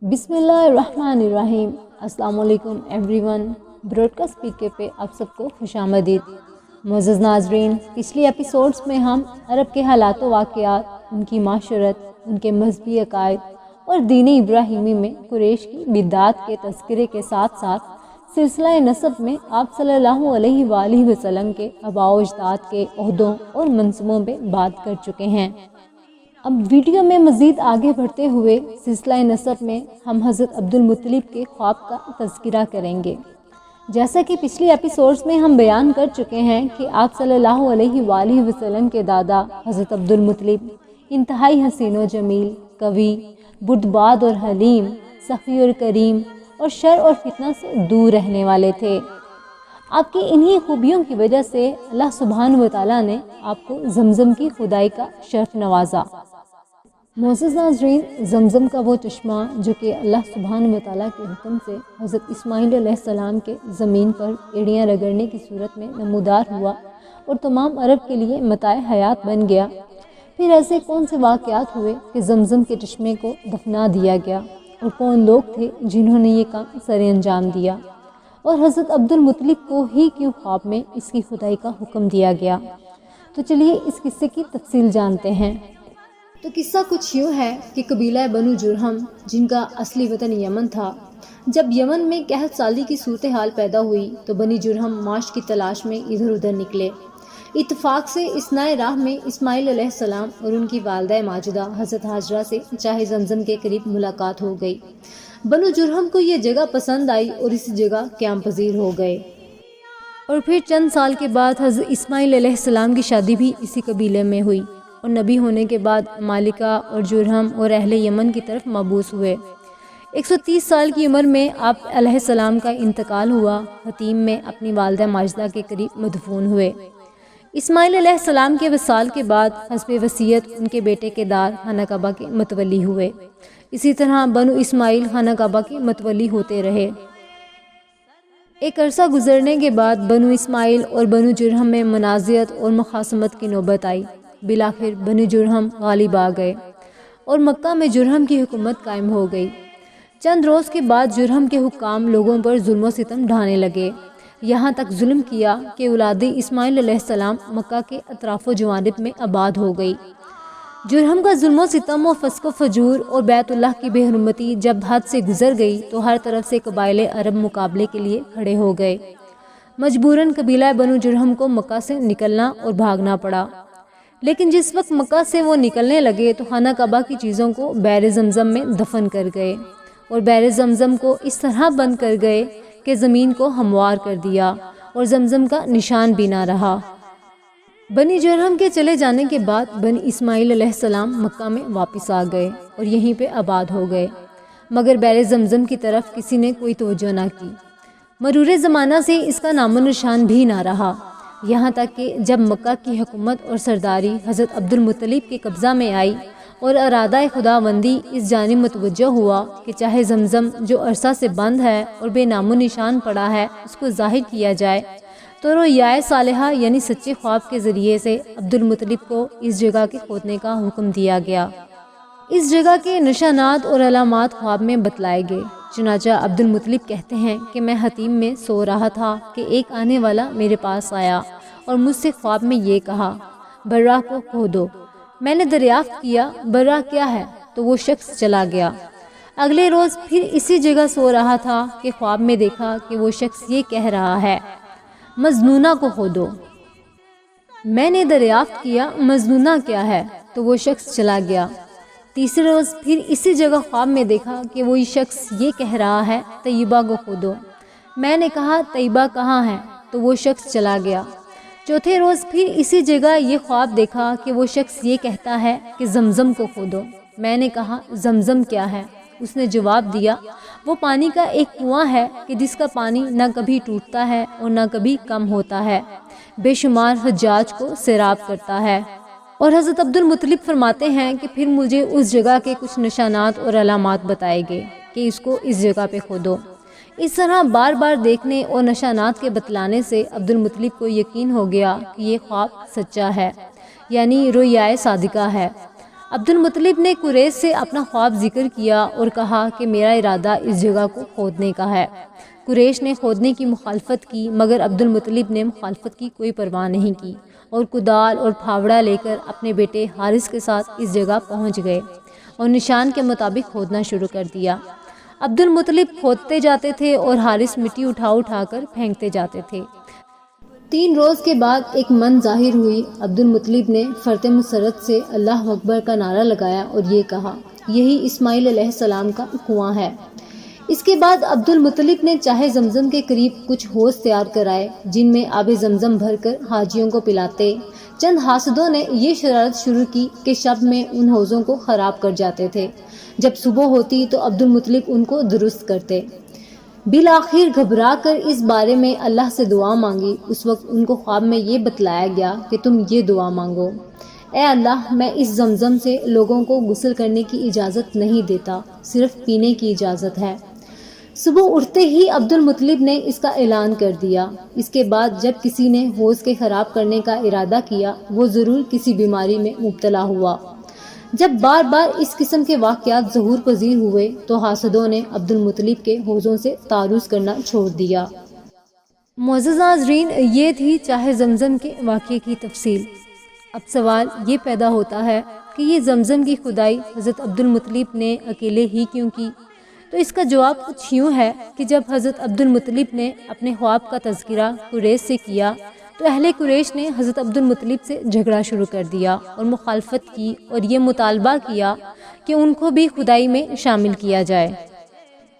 بسم اللہ الرحمن الرحیم۔ السلام علیکم ایوری ون۔ براڈکاسٹ پی کے پہ آپ سب کو خوش آمدید۔ معزز ناظرین، پچھلی ایپیسوڈز میں ہم عرب کے حالات و واقعات، ان کی معاشرت، ان کے مذہبی عقائد اور دین ابراہیمی میں قریش کی بدعات کے تذکرے کے ساتھ ساتھ سلسلہ نسب میں آپ صلی اللہ علیہ وآلہ وسلم کے آباء و اجداد کے عہدوں اور منصبوں پہ بات کر چکے ہیں۔ اب ویڈیو میں مزید آگے بڑھتے ہوئے سلسلہ نسب میں ہم حضرت عبد المطلب کے خواب کا تذکرہ کریں گے۔ جیسا کہ پچھلی ایپیسوڈز میں ہم بیان کر چکے ہیں کہ آپ صلی اللہ علیہ وآلہ وسلم کے دادا حضرت عبد المطلب انتہائی حسین و جمیل، قوی، بردبار اور حلیم، سخی اور کریم اور شر اور فتنہ سے دور رہنے والے تھے۔ آپ کی انہی خوبیوں کی وجہ سے اللہ سبحانہ و تعالیٰ نے آپ کو زمزم کی خدائی کا شرف نوازا۔ معزز ناظرین، زمزم کا وہ چشمہ جو کہ اللہ سبحانہ و تعالیٰ کے حکم سے حضرت اسماعیل علیہ السلام کے زمین پر ایڑیاں رگڑنے کی صورت میں نمودار ہوا اور تمام عرب کے لیے متاع حیات بن گیا، پھر ایسے کون سے واقعات ہوئے کہ زمزم کے چشمے کو دفنا دیا گیا، اور کون لوگ تھے جنہوں نے یہ کام سر انجام دیا، اور حضرت عبد المطلب کو ہی کیوں خواب میں اس کی خدائی کا حکم دیا گیا؟ تو چلیے اس قصے کی تفصیل جانتے ہیں۔ تو قصہ کچھ یوں ہے کہ قبیلہ بنو جرہم، جن کا اصلی وطن یمن تھا، جب یمن میں قحط سالی کی صورتحال پیدا ہوئی تو بنی جرہم معاش کی تلاش میں ادھر ادھر نکلے۔ اتفاق سے اثناء راہ میں اسماعیل علیہ السلام اور ان کی والدہ ماجدہ حضرت ہاجرہ سے چاہے زمزم کے قریب ملاقات ہو گئی۔ بنو جرہم کو یہ جگہ پسند آئی اور اس جگہ قیام پذیر ہو گئے، اور پھر چند سال کے بعد حضرت اسماعیل علیہ السلام کی شادی بھی اسی قبیلے میں ہوئی، اور نبی ہونے کے بعد مالکہ اور جرہم اور اہل یمن کی طرف مبعوث ہوئے۔ 130 سال کی عمر میں آپ علیہ السلام کا انتقال ہوا۔ حتیم میں اپنی والدہ ماجدہ کے قریب مدفون ہوئے۔ اسماعیل علیہ السلام کے وصال کے بعد حسب وصیت ان کے بیٹے کے دار خانہ کعبہ کے متولی ہوئے۔ اسی طرح بنو اسماعیل خانہ کعبہ کے متولی ہوتے رہے۔ ایک عرصہ گزرنے کے بعد بنو اسماعیل اور بنو جرہم میں منازعت اور مخاصمت کی نوبت آئی۔ بالآخر بنو جرہم غالب آ گئے اور مکہ میں جرہم کی حکومت قائم ہو گئی۔ چند روز کے بعد جرہم کے حکام لوگوں پر ظلم و ستم ڈھانے لگے، یہاں تک ظلم کیا کہ اولاد اسماعیل علیہ السلام مکہ کے اطراف و جوانب میں آباد ہو گئی۔ جرہم کا ظلم و ستم و فسق و فجور اور بیت اللہ کی بے حرمتی جب حد سے گزر گئی تو ہر طرف سے قبائل عرب مقابلے کے لیے کھڑے ہو گئے۔ مجبوراً قبیلہ بنو جرہم کو مکہ سے نکلنا اور بھاگنا پڑا، لیکن جس وقت مکہ سے وہ نکلنے لگے تو خانہ کعبہ کی چیزوں کو بئر زمزم میں دفن کر گئے، اور بئر زمزم کو اس طرح بند کر گئے کہ زمین کو ہموار کر دیا اور زمزم کا نشان بھی نہ رہا۔ بنی جرہم کے چلے جانے کے بعد بنی اسماعیل علیہ السلام مکہ میں واپس آ گئے اور یہیں پہ آباد ہو گئے، مگر بئر زمزم کی طرف کسی نے کوئی توجہ نہ کی۔ مرور زمانہ سے اس کا نام و نشان بھی نہ رہا، یہاں تک کہ جب مکہ کی حکومت اور سرداری حضرت عبد المطلب کے قبضہ میں آئی اور ارادہ خداوندی اس جانب متوجہ ہوا کہ چاہے زمزم جو عرصہ سے بند ہے اور بے نام و نشان پڑا ہے اس کو ظاہر کیا جائے، تو رویائے صالحہ یعنی سچے خواب کے ذریعے سے عبد المطلب کو اس جگہ کے کھودنے کا حکم دیا گیا۔ اس جگہ کے نشانات اور علامات خواب میں بتلائے گئے۔ چنانچہ عبد المطلب کہتے ہیں کہ میں حتیم میں سو رہا تھا کہ ایک آنے والا میرے پاس آیا اور مجھ سے خواب میں یہ کہا، برہ کو کھودو۔ میں نے دریافت کیا برہ کیا ہے، تو وہ شخص چلا گیا۔ اگلے روز پھر اسی جگہ سو رہا تھا کہ خواب میں دیکھا کہ وہ شخص یہ کہہ رہا ہے، مظنونہ کو کھودو۔ میں نے دریافت کیا مظنونہ کیا ہے، تو وہ شخص چلا گیا۔ تیسرے روز پھر اسی جگہ خواب میں دیکھا کہ وہی شخص یہ کہہ رہا ہے، طیبہ کو کھودو۔ میں نے کہا طیبہ کہاں ہے، تو وہ شخص چلا گیا۔ چوتھے روز پھر اسی جگہ یہ خواب دیکھا کہ وہ شخص یہ کہتا ہے کہ زمزم کو کھودو۔ میں نے کہا زمزم کیا ہے؟ اس نے جواب دیا، وہ پانی کا ایک کنواں ہے کہ جس کا پانی نہ کبھی ٹوٹتا ہے اور نہ کبھی کم ہوتا ہے، بے شمار حجاج کو سیراب کرتا ہے۔ اور حضرت عبد المطلب فرماتے ہیں کہ پھر مجھے اس جگہ کے کچھ نشانات اور علامات بتائے گئے کہ اس کو اس جگہ پہ کھودو۔ اس طرح بار بار دیکھنے اور نشانات کے بتلانے سے عبد المطلب کو یقین ہو گیا کہ یہ خواب سچا ہے، یعنی رویائے صادقہ ہے۔ عبد المطلب نے قریش سے اپنا خواب ذکر کیا اور کہا کہ میرا ارادہ اس جگہ کو کھودنے کا ہے۔ قریش نے کھودنے کی مخالفت کی، مگر عبد المطلب نے مخالفت کی کوئی پرواہ نہیں کی اور کدال اور پھاوڑا لے کر اپنے بیٹے حارث کے ساتھ اس جگہ پہنچ گئے اور نشان کے مطابق کھودنا شروع کر دیا۔ عبد المطلب کھودتے جاتے تھے اور حارث مٹی اٹھا کر پھینکتے جاتے تھے۔ 3 روز کے بعد ایک من ظاہر ہوئی۔ عبد المطلب نے فرط مسرت سے اللہ اکبر کا نعرہ لگایا اور یہ کہا، یہی اسماعیل علیہ السلام کا کنواں ہے۔ اس کے بعد عبد المطلب نے چاہے زمزم کے قریب کچھ حوض تیار کرائے جن میں آب زمزم بھر کر حاجیوں کو پلاتے۔ چند حاسدوں نے یہ شرارت شروع کی کہ شب میں ان حوضوں کو خراب کر جاتے تھے، جب صبح ہوتی تو عبد المطلب ان کو درست کرتے۔ بالآخر گھبرا کر اس بارے میں اللہ سے دعا مانگی۔ اس وقت ان کو خواب میں یہ بتلایا گیا کہ تم یہ دعا مانگو، اے اللہ، میں اس زمزم سے لوگوں کو غسل کرنے کی اجازت نہیں دیتا، صرف پینے کی اجازت ہے۔ صبح اٹھتے ہی عبد المطلب نے اس کا اعلان کر دیا۔ اس کے بعد جب کسی نے حوض کے خراب کرنے کا ارادہ کیا، وہ ضرور کسی بیماری میں مبتلا ہوا۔ جب بار بار اس قسم کے واقعات ظہور پذیر ہوئے تو حاسدوں نے عبد المطلب کے حوضوں سے تعرض کرنا چھوڑ دیا۔ معزز ناظرین، یہ تھی چاہے زمزم کے واقعے کی تفصیل۔ اب سوال یہ پیدا ہوتا ہے کہ یہ زمزم کی کھدائی حضرت عبد المطلب نے اکیلے ہی کیوں کی؟ تو اس کا جواب کچھ یوں ہے کہ جب حضرت عبد المطلب نے اپنے خواب کا تذکرہ قریش سے کیا تو اہل قریش نے حضرت عبد المطلب سے جھگڑا شروع کر دیا اور مخالفت کی اور یہ مطالبہ کیا کہ ان کو بھی کھدائی میں شامل کیا جائے۔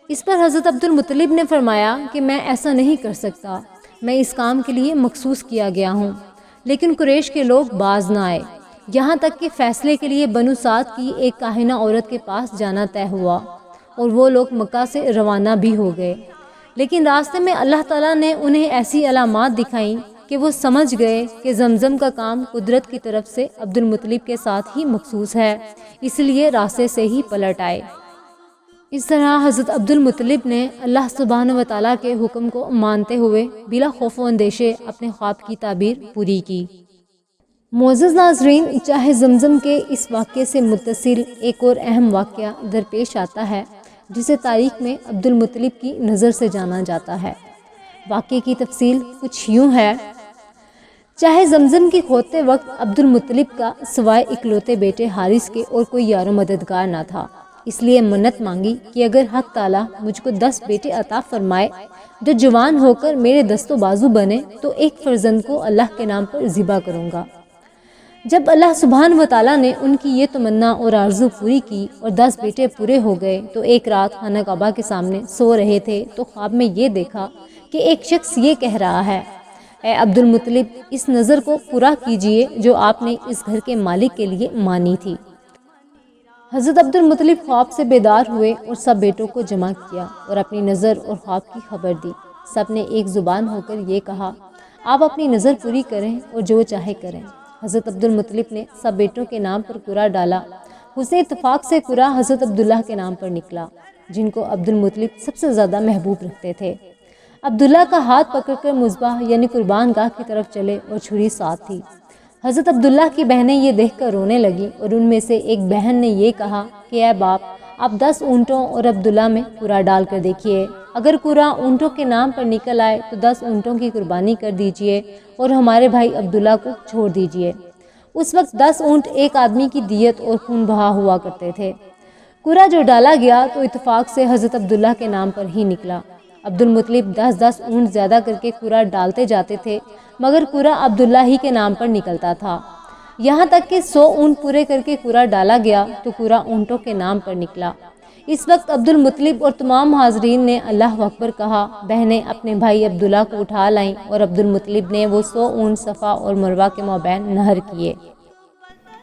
اس پر حضرت عبد المطلب نے فرمایا کہ میں ایسا نہیں کر سکتا، میں اس کام کے لیے مخصوص کیا گیا ہوں۔ لیکن قریش کے لوگ باز نہ آئے، یہاں تک کہ فیصلے کے لیے بنو سعد کی ایک کاہنہ عورت کے پاس جانا طے ہوا اور وہ لوگ مکہ سے روانہ بھی ہو گئے۔ لیکن راستے میں اللہ تعالیٰ نے انہیں ایسی علامات دکھائیں کہ وہ سمجھ گئے کہ زمزم کا کام قدرت کی طرف سے عبد المطلب کے ساتھ ہی مخصوص ہے، اس لیے راستے سے ہی پلٹ آئے۔ اس طرح حضرت عبد المطلب نے اللہ سبحانہ و تعالیٰ کے حکم کو مانتے ہوئے بلا خوف و اندیشے اپنے خواب کی تعبیر پوری کی۔ معزز ناظرین، چاہے زمزم کے اس واقعے سے متصل ایک اور اہم واقعہ درپیش آتا ہے جسے تاریخ میں عبد المطلب کی نظر سے جانا جاتا ہے۔ واقعے کی تفصیل کچھ یوں ہے۔ چاہے زمزم کی کھودتے وقت عبد المطلب کا سوائے اکلوتے بیٹے حارث کے اور کوئی یار و مددگار نہ تھا، اس لیے منت مانگی کہ اگر حق تعالیٰ مجھ کو 10 بیٹے عطا فرمائے جو جوان ہو کر میرے دست و بازو بنے تو ایک فرزند کو اللہ کے نام پر ذبح کروں گا۔ جب اللہ سبحانہ و تعالیٰ نے ان کی یہ تمنا اور آرزو پوری کی اور 10 بیٹے پورے ہو گئے تو ایک رات خانہ کعبہ کے سامنے سو رہے تھے تو خواب میں یہ دیکھا کہ ایک شخص یہ کہہ رہا ہے، اے عبد المطلب، اس نظر کو پورا کیجئے جو آپ نے اس گھر کے مالک کے لیے مانی تھی۔ حضرت عبد المطلب خواب سے بیدار ہوئے اور سب بیٹوں کو جمع کیا اور اپنی نظر اور خواب کی خبر دی۔ سب نے ایک زبان ہو کر یہ کہا، آپ اپنی نظر پوری کریں اور جو چاہے کریں۔ حضرت عبد المطلب نے سب بیٹوں کے نام پر قرعہ ڈالا۔ حسن اتفاق سے قرعہ حضرت عبداللہ کے نام پر نکلا، جن کو عبد المطلب سب سے زیادہ محبوب رکھتے تھے۔ عبداللہ کا ہاتھ پکڑ کر مذبح یعنی قربان گاہ کی طرف چلے اور چھری ساتھ تھی۔ حضرت عبداللہ کی بہنیں یہ دیکھ کر رونے لگی اور ان میں سے ایک بہن نے یہ کہا کہ اے باپ، آپ 10 اونٹوں اور عبداللہ میں قرعہ ڈال کر دیکھیے، اگر قرعہ اونٹوں کے نام پر نکل آئے تو 10 اونٹوں کی قربانی کر دیجئے اور ہمارے بھائی عبداللہ کو چھوڑ دیجئے۔ اس وقت 10 اونٹ ایک آدمی کی دیت اور خون بہا ہوا کرتے تھے۔ قرعہ جو ڈالا گیا تو اتفاق سے حضرت عبداللہ کے نام پر ہی نکلا۔ عبد المطلب 10 اونٹ زیادہ کر کے قرعہ ڈالتے جاتے تھے، مگر قرعہ عبداللہ ہی کے نام پر نکلتا تھا، یہاں تک کہ 100 اونٹ پورے کر کے قرعہ ڈالا گیا تو قرعہ اونٹوں کے نام پر نکلا۔ اس وقت عبد المطلب اور تمام حاضرین نے اللہ اکبر کہا، بہنیں اپنے بھائی عبداللہ کو اٹھا لائیں اور عبد المطلب نے وہ 100 اونٹ صفا اور مروہ کے مابین نہر کیے۔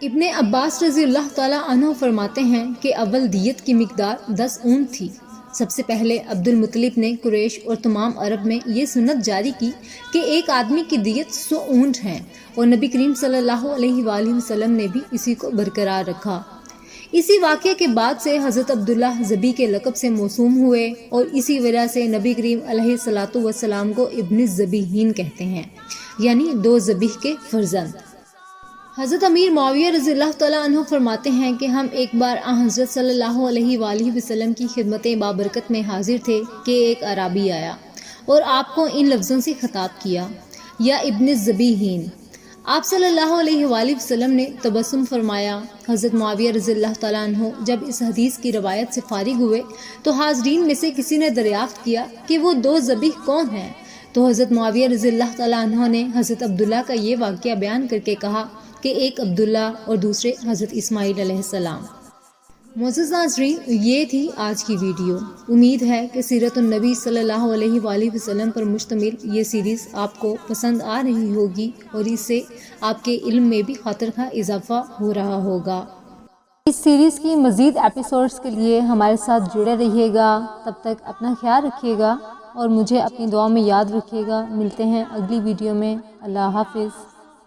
ابن عباس رضی اللہ تعالیٰ عنہ فرماتے ہیں کہ اول دیت کی مقدار 10 اونٹ تھی۔ سب سے پہلے عبد المطلب نے قریش اور تمام عرب میں یہ سنت جاری کی کہ ایک آدمی کی دیت 100 اونٹ ہیں، اور نبی کریم صلی اللہ علیہ وآلہ وسلم نے بھی اسی کو برقرار رکھا۔ اسی واقعے کے بعد سے حضرت عبداللہ ذبی کے لقب سے موسوم ہوئے اور اسی وجہ سے نبی کریم علیہ الصلوۃ والسلام کو ابن الذبیحین کہتے ہیں، یعنی 2 ذبیح کے فرزند۔ حضرت امیر معاویہ رضی اللہ تعالیٰ عنہ فرماتے ہیں کہ ہم ایک بار حضرت صلی اللہ علیہ وآلہ وسلم کی خدمت بابرکت میں حاضر تھے کہ ایک اعرابی آیا اور آپ کو ان لفظوں سے خطاب کیا، یا ابن الذبیحین۔ آپ صلی اللہ علیہ وآلہ وسلم نے تبسم فرمایا۔ حضرت معاویہ رضی اللہ تعالیٰ عنہ جب اس حدیث کی روایت سے فارغ ہوئے تو حاضرین میں سے کسی نے دریافت کیا کہ وہ دو ذبیح کون ہیں؟ تو حضرت معاویہ رضی اللہ تعالیٰ عنہ نے حضرت عبداللہ کا یہ واقعہ بیان کر کے کہا کہ ایک عبداللہ اور دوسرے حضرت اسماعیل علیہ السلام۔ معزز ناظرین، یہ تھی آج کی ویڈیو۔ امید ہے کہ سیرت النبی صلی اللہ علیہ وآلہ وسلم پر مشتمل یہ سیریز آپ کو پسند آ رہی ہوگی اور اس سے آپ کے علم میں بھی خاطر خواہ اضافہ ہو رہا ہوگا۔ اس سیریز کی مزید ایپیسوڈز کے لیے ہمارے ساتھ جڑے رہیے گا۔ تب تک اپنا خیال رکھیے گا اور مجھے اپنی دعا میں یاد رکھیے گا۔ ملتے ہیں اگلی ویڈیو میں۔ اللہ حافظ۔